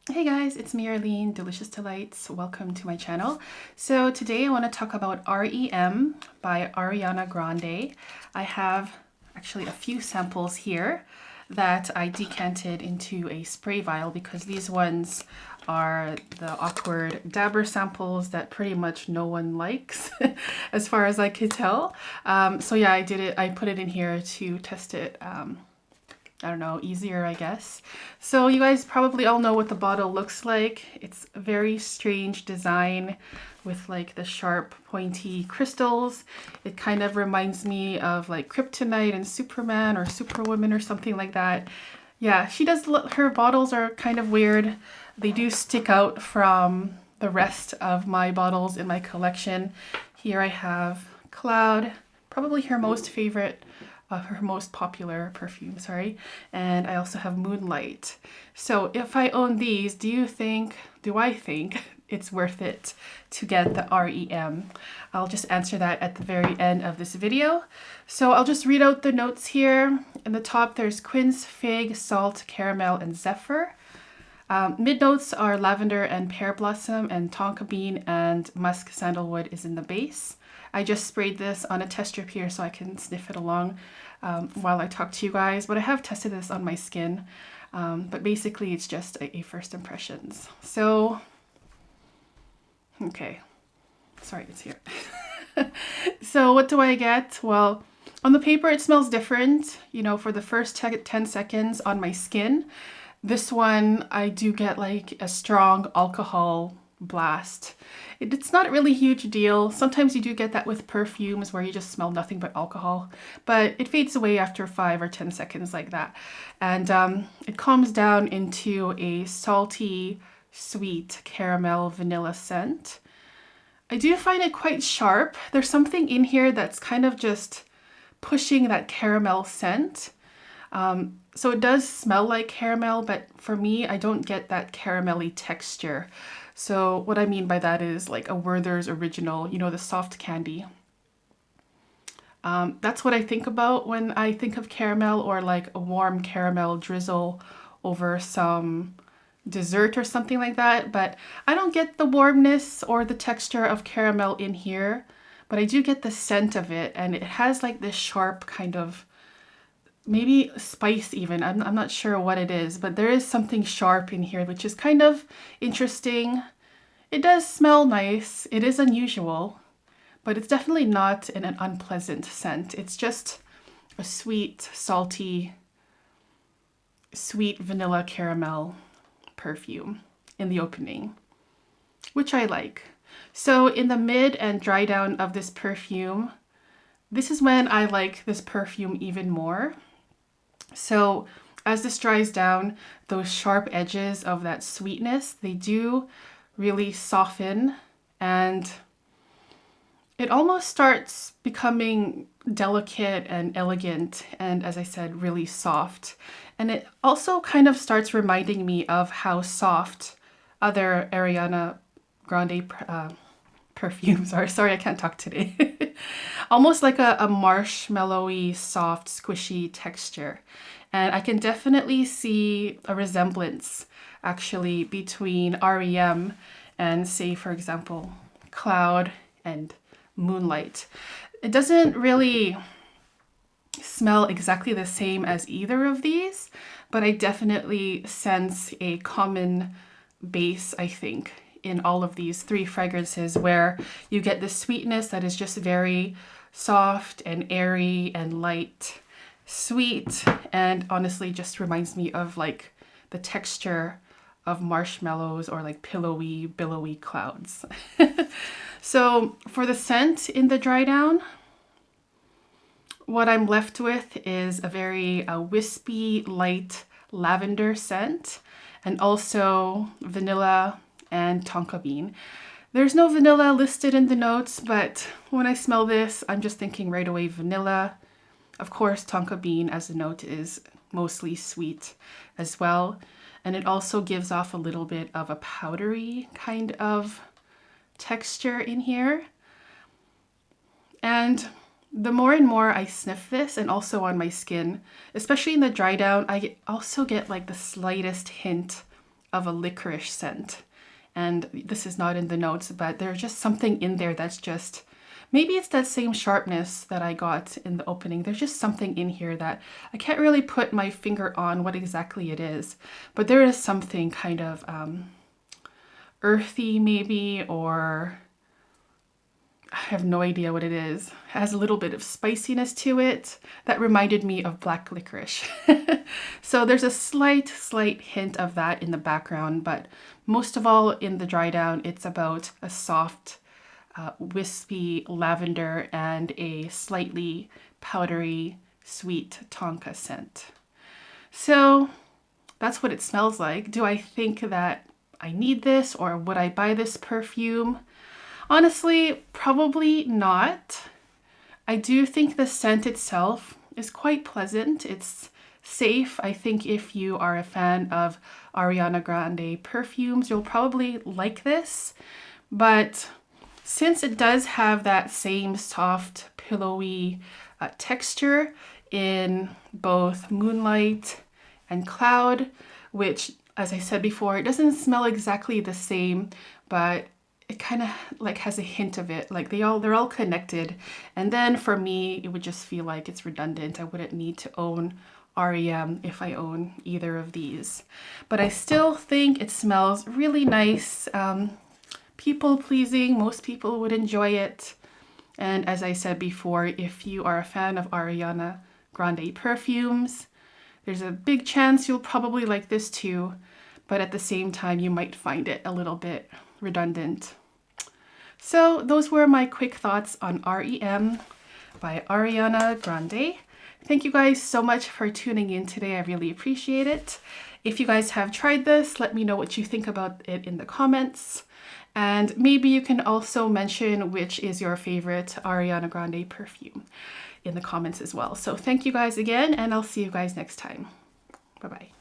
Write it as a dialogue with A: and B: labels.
A: Hey guys, it's me Arlene, Delicious Delights. Welcome to my channel. So today I want to talk about R.E.M. by Ariana Grande. I have actually a few samples here that I decanted into a spray vial because these ones are the awkward dabber samples that pretty much no one likes as far as I could tell. So yeah, I put it in here to test it I don't know, easier, I guess. So you guys probably all know what the bottle looks like. It's a very strange design with like the sharp pointy crystals. It kind of reminds me of like Kryptonite and Superman or Superwoman or something like that. Yeah, her bottles are kind of weird. They do stick out from the rest of my bottles in my collection. Here I have Cloud, probably her most popular perfume, sorry. And I also have Moonlight. So if I own these, do I think it's worth it to get the R.E.M? I'll just answer that at the very end of this video. So I'll just read out the notes here. In the top, there's quince, fig, salt, caramel, and zephyr. Mid notes are lavender and pear blossom, and tonka bean and musk sandalwood is in the base. I just sprayed this on a test strip here so I can sniff it along while I talk to you guys, but I have tested this on my skin. But basically it's just a first impressions. So, okay, sorry, it's here. So what do I get? Well, on the paper it smells different, you know, for the first 10 seconds on my skin. This one, I do get like a strong alcohol blast. It's not really a huge deal. Sometimes you do get that with perfumes where you just smell nothing but alcohol, but it fades away after 5 or 10 seconds like that. And it calms down into a salty, sweet caramel vanilla scent. I do find it quite sharp. There's something in here that's kind of just pushing that caramel scent. So it does smell like caramel, but for me, I don't get that caramelly texture. So what I mean by that is like a Werther's Original, you know, the soft candy. That's what I think about when I think of caramel, or like a warm caramel drizzle over some dessert or something like that. But I don't get the warmness or the texture of caramel in here, but I do get the scent of it, and it has like this sharp kind of, maybe spice even. I'm not sure what it is, but there is something sharp in here, which is kind of interesting. It does smell nice. It is unusual, but it's definitely not an unpleasant scent. It's just a sweet, salty, sweet vanilla caramel perfume in the opening, which I like. So in the mid and dry down of this perfume, this is when I like this perfume even more. So as this dries down, those sharp edges of that sweetness, they do really soften, and it almost starts becoming delicate and elegant, and as I said, really soft. And it also kind of starts reminding me of how soft other Ariana Grande perfumes are. Sorry, I can't talk today. Almost like a marshmallowy, soft, squishy texture. And I can definitely see a resemblance actually between R.E.M. and, say, for example, Cloud and Moonlight. It doesn't really smell exactly the same as either of these, but I definitely sense a common base, I think, in all of these three fragrances, where you get the sweetness that is just very soft and airy and light, sweet, and honestly just reminds me of like the texture of marshmallows or like pillowy, billowy clouds. So for the scent in the dry down, what I'm left with is a very wispy, light lavender scent, and also vanilla and tonka bean. There's no vanilla listed in the notes, but when I smell this, I'm just thinking right away vanilla. Of course, tonka bean as a note is mostly sweet as well. And it also gives off a little bit of a powdery kind of texture in here. And the more and more I sniff this, and also on my skin, especially in the dry down, I also get like the slightest hint of a licorice scent. And this is not in the notes, but there's just something in there that's just, maybe it's that same sharpness that I got in the opening. There's just something in here that I can't really put my finger on what exactly it is, but there is something kind of earthy maybe, or I have no idea what it is. It has a little bit of spiciness to it that reminded me of black licorice. So there's a slight hint of that in the background, but most of all in the dry down, it's about a soft, wispy lavender and a slightly powdery, sweet tonka scent. So that's what it smells like. Do I think that I need this, or would I buy this perfume? Honestly, probably not. I do think the scent itself is quite pleasant. It's safe. I think if you are a fan of Ariana Grande perfumes, you'll probably like this. But since it does have that same soft, pillowy texture in both Moonlight and Cloud, which, as I said before, it doesn't smell exactly the same, but it kind of like has a hint of it. Like they're all connected. And then for me, it would just feel like it's redundant. I wouldn't need to own R.E.M. if I own either of these. But I still think it smells really nice. People pleasing, most people would enjoy it. And as I said before, if you are a fan of Ariana Grande perfumes, there's a big chance you'll probably like this too, but at the same time, you might find it a little bit redundant. So those were my quick thoughts on R.E.M. by Ariana Grande. Thank you guys so much for tuning in today. I really appreciate it. If you guys have tried this, let me know what you think about it in the comments. And maybe you can also mention which is your favorite Ariana Grande perfume in the comments as well. So thank you guys again, and I'll see you guys next time. Bye-bye.